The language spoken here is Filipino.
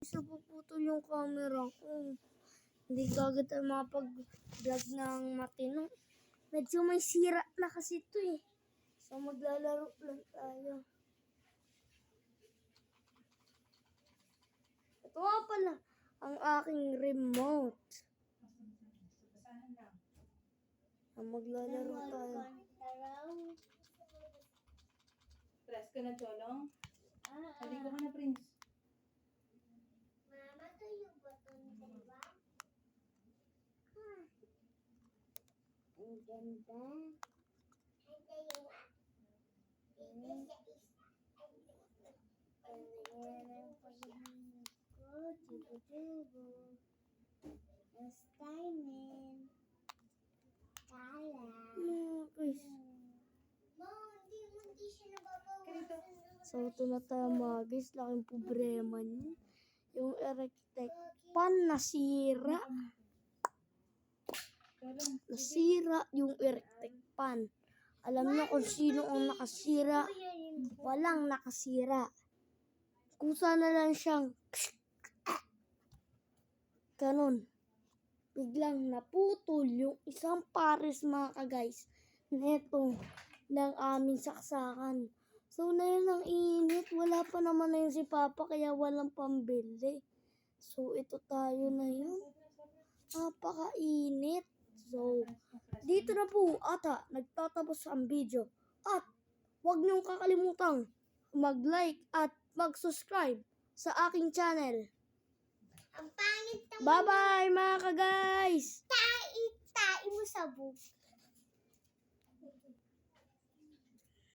Isa puputol yung camera ko. Hindi kagad tayo makapag-vlog ng matino. Medyo may sira na kasi ito eh. So maglalaro lang tayo. Ito nga pala ang aking remote. Maglalaro tayo. Press ka na, Cholong. Halika ka na, Prince. Mama, tuyo ba ito, diba? Ang ganda. So, ito na tayo mga guys. Laking problema niyo. Yung electric pan nasira. Nasira yung electric pan. Alam niyo kung sino ang nakasira. Walang nakasira. Kusa na lang siyang ganon. Biglang naputol yung isang pares mga ka-guys. Neto ng aming saksakan. So na yun ang init. Wala pa naman na yun si Papa kaya walang pambili. So ito tayo na yun. Napakainit. So dito na po ata nagtatapos ang video. At huwag niyong kakalimutang mag-like at mag-subscribe sa aking channel. Ang pangit naman. Bye-bye mga ka-guys! Tai mo sa book.